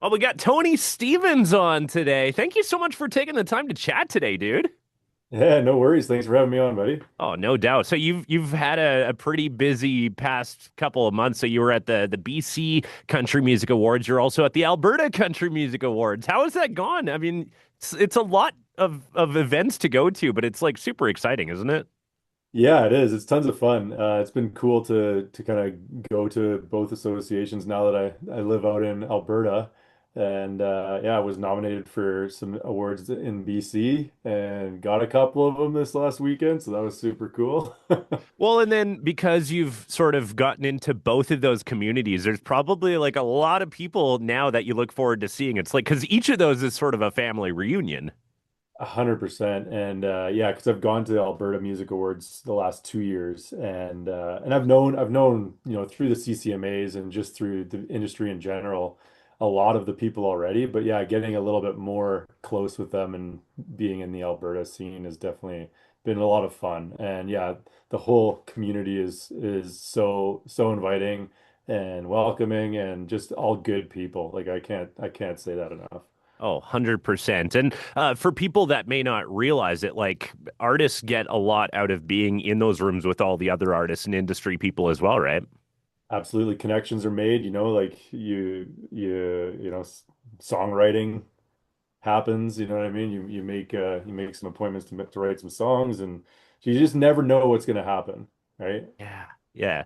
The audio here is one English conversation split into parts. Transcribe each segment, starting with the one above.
Well, we got Tony Stevens on today. Thank you so much for taking the time to chat today, dude. Yeah, no worries. Thanks for having me on, buddy. Oh, no doubt. So you've had a pretty busy past couple of months. So you were at the BC Country Music Awards. You're also at the Alberta Country Music Awards. How has that gone? I mean, it's a lot of events to go to, but it's like super exciting, isn't it? Yeah, it is. It's tons of fun. It's been cool to kind of go to both associations now that I live out in Alberta. And yeah, I was nominated for some awards in BC and got a couple of them this last weekend, so that was super cool. Well, and then because you've sort of gotten into both of those communities, there's probably like a lot of people now that you look forward to seeing. It's like because each of those is sort of a family reunion. 100%. And yeah, because I've gone to the Alberta Music Awards the last 2 years, and I've known through the CCMAs and just through the industry in general a lot of the people already. But yeah, getting a little bit more close with them and being in the Alberta scene has definitely been a lot of fun. And yeah, the whole community is so inviting and welcoming and just all good people. Like I can't say that enough. Oh, 100%. And for people that may not realize it, like artists get a lot out of being in those rooms with all the other artists and industry people as well, right? Absolutely, connections are made, like songwriting happens, you know what I mean? You make some appointments to write some songs, and you just never know what's going to happen, right? Yeah. Yeah.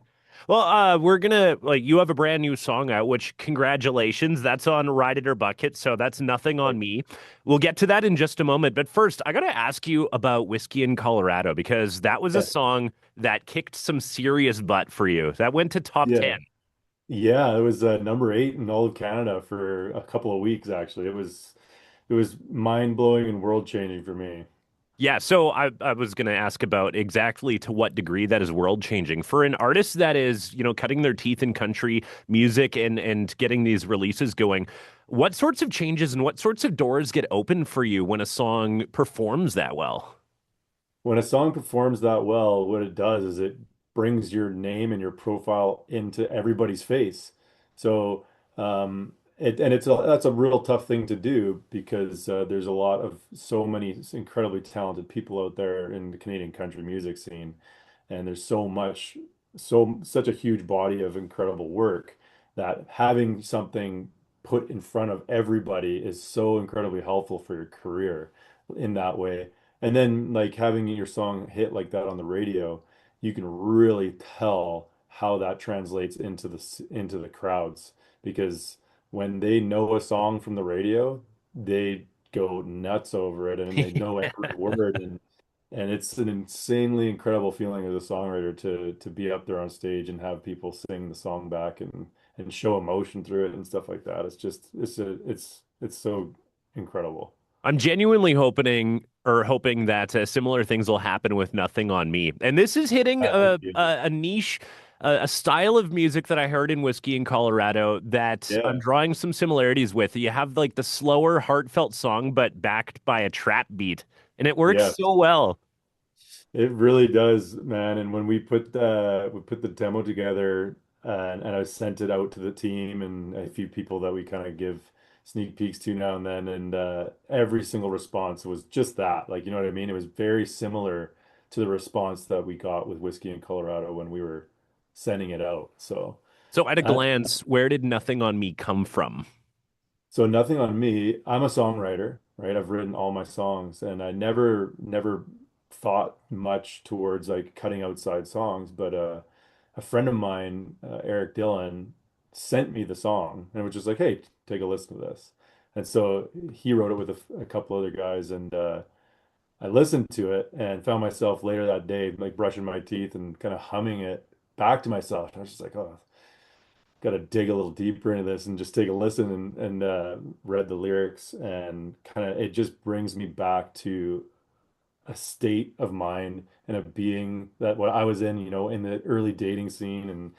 Well, we're gonna like you have a brand new song out, which congratulations. That's on Ride It or Bucket, so that's nothing on me. We'll get to that in just a moment. But first, I gotta ask you about Whiskey in Colorado because that was a Yeah. song that kicked some serious butt for you. That went to top Yeah. 10. Yeah, it was number 8 in all of Canada for a couple of weeks actually. It was mind-blowing and world-changing for me. Yeah, so I was going to ask about exactly to what degree that is world changing for an artist that is, cutting their teeth in country music and getting these releases going. What sorts of changes and what sorts of doors get open for you when a song performs that well? When a song performs that well, what it does is it brings your name and your profile into everybody's face. So, that's a real tough thing to do because there's a lot of so many incredibly talented people out there in the Canadian country music scene, and there's such a huge body of incredible work that having something put in front of everybody is so incredibly helpful for your career in that way. And then like having your song hit like that on the radio, you can really tell how that translates into the crowds because when they know a song from the radio, they go nuts over it and they know every word, and it's an insanely incredible feeling as a songwriter to be up there on stage and have people sing the song back and show emotion through it and stuff like that. It's so incredible. I'm genuinely hoping that similar things will happen with Nothing on Me. And this is hitting Thank a you. a, a niche, a style of music that I heard in Whiskey in Colorado that I'm Yeah. drawing some similarities with. You have like the slower, heartfelt song, but backed by a trap beat, and it works Yes. so well. It really does, man. And when we put the demo together and I sent it out to the team and a few people that we kind of give sneak peeks to now and then, and every single response was just that. Like, you know what I mean? It was very similar to the response that we got with Whiskey in Colorado when we were sending it out. So at a Uh, glance, where did Nothing on Me come from? So nothing on me. I'm a songwriter, right? I've written all my songs and I never thought much towards like cutting outside songs, but a friend of mine, Eric Dillon, sent me the song and was just like, "Hey, take a listen to this." And so he wrote it with a couple other guys, and I listened to it and found myself later that day like brushing my teeth and kind of humming it back to myself. And I was just like, "Oh, got to dig a little deeper into this and just take a listen," and read the lyrics, and kind of it just brings me back to a state of mind and a being that what I was in, in the early dating scene, and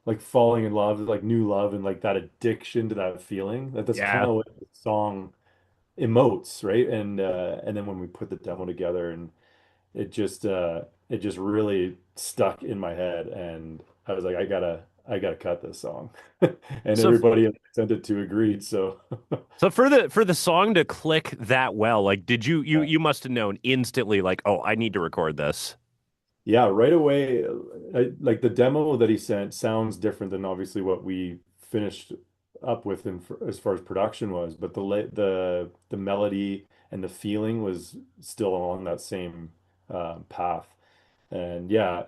like falling in love, like new love, and like that addiction to that feeling. That's kind Yeah. of what the song emotes, right? And then when we put the demo together, and it just really stuck in my head, and I was like, I gotta cut this song. And So everybody I sent it to agreed. So so for the song to click that well, like did you must have known instantly like, oh, I need to record this. yeah, right away, like the demo that he sent sounds different than obviously what we finished up with as far as production was, but the melody and the feeling was still along that same path. And yeah,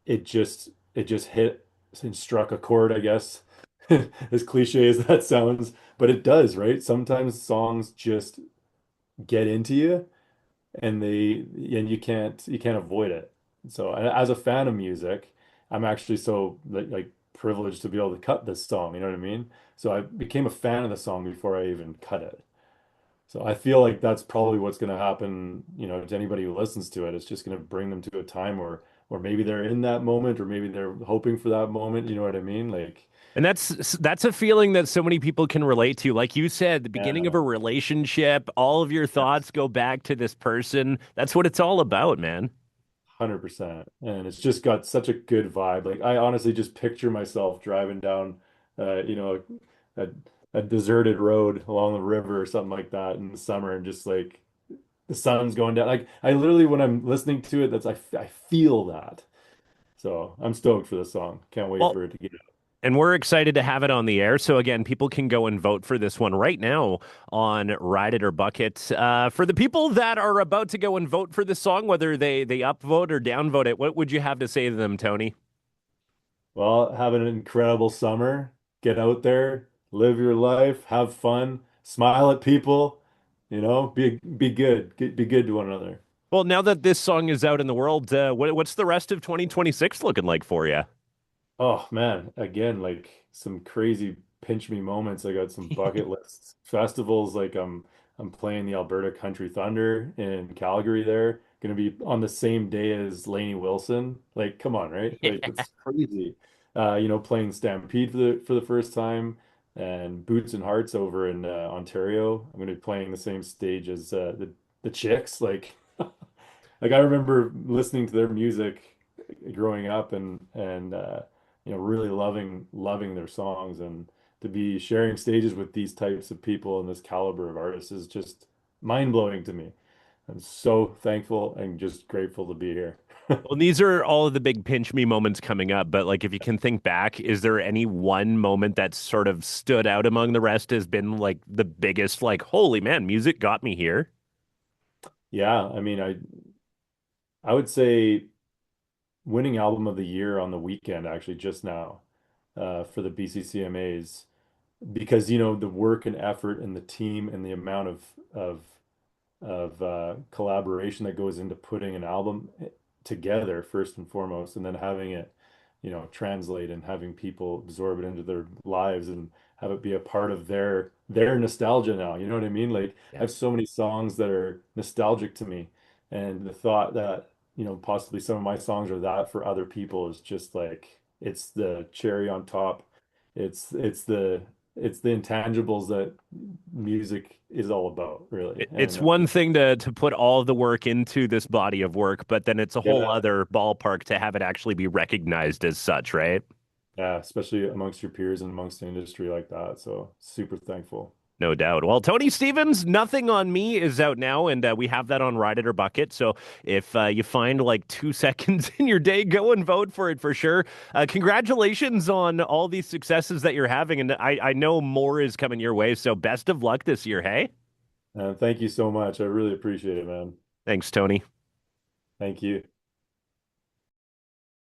it just hit and struck a chord, I guess. As cliche as that sounds, but it does, right? Sometimes songs just get into you and you can't avoid it. So as a fan of music, I'm actually so like privileged to be able to cut this song, you know what I mean? So I became a fan of the song before I even cut it. So I feel like that's probably what's going to happen, to anybody who listens to it. It's just going to bring them to a time or maybe they're in that moment, or maybe they're hoping for that moment. You know what I mean? Like, And that's a feeling that so many people can relate to. Like you said, the beginning of yeah, a relationship, all of your thoughts go back to this person. That's what it's all about, man. 100%. And it's just got such a good vibe. Like I honestly just picture myself driving down, a, a deserted road along the river or something like that in the summer, and just like the sun's going down. Like I literally, when I'm listening to it, I feel that. So I'm stoked for this song. Can't wait Well, for it to get out. and we're excited to have it on the air. So again, people can go and vote for this one right now on Ride It or Bucket. For the people that are about to go and vote for this song, whether they upvote or downvote it, what would you have to say to them, Tony? Well, have an incredible summer. Get out there, live your life, have fun, smile at people, be good. Be good to one another. Well, now that this song is out in the world, what's the rest of 2026 looking like for you? Oh man, again, like some crazy pinch me moments. I got some bucket list festivals. Like I'm playing the Alberta Country Thunder in Calgary there. Gonna be on the same day as Lainey Wilson. Like, come on, right? Like that's crazy. Playing Stampede for the first time, and Boots and Hearts over in Ontario. I'm gonna be playing the same stage as the Chicks. Like I remember listening to their music growing up, and really loving their songs, and to be sharing stages with these types of people and this caliber of artists is just mind-blowing to me. I'm so thankful and just grateful to be here. Well, these are all of the big pinch me moments coming up, but like if you can think back, is there any one moment that sort of stood out among the rest has been like the biggest, like, holy man, music got me here? Yeah, I mean, I would say winning album of the year on the weekend actually just now, for the BCCMAs, because the work and effort and the team and the amount of collaboration that goes into putting an album together first and foremost, and then having it, translate and having people absorb it into their lives and have it be a part of their nostalgia now. You know what I mean? Like I Yeah. have so many songs that are nostalgic to me, and the thought that, possibly some of my songs are that for other people is just like it's the cherry on top. It's the intangibles that music is all about, really. It's And one thing to put all of the work into this body of work, but then it's a whole yeah, other ballpark to have it actually be recognized as such, right? yeah, especially amongst your peers and amongst the industry like that. So super thankful. No doubt. Well, Tony Stevens, Nothing on Me is out now, and we have that on Ride It or Bucket. So if you find like 2 seconds in your day, go and vote for it for sure. Congratulations on all these successes that you're having, and I know more is coming your way. So best of luck this year, hey? And thank you so much. I really appreciate it, man. Thanks, Tony. Thank you.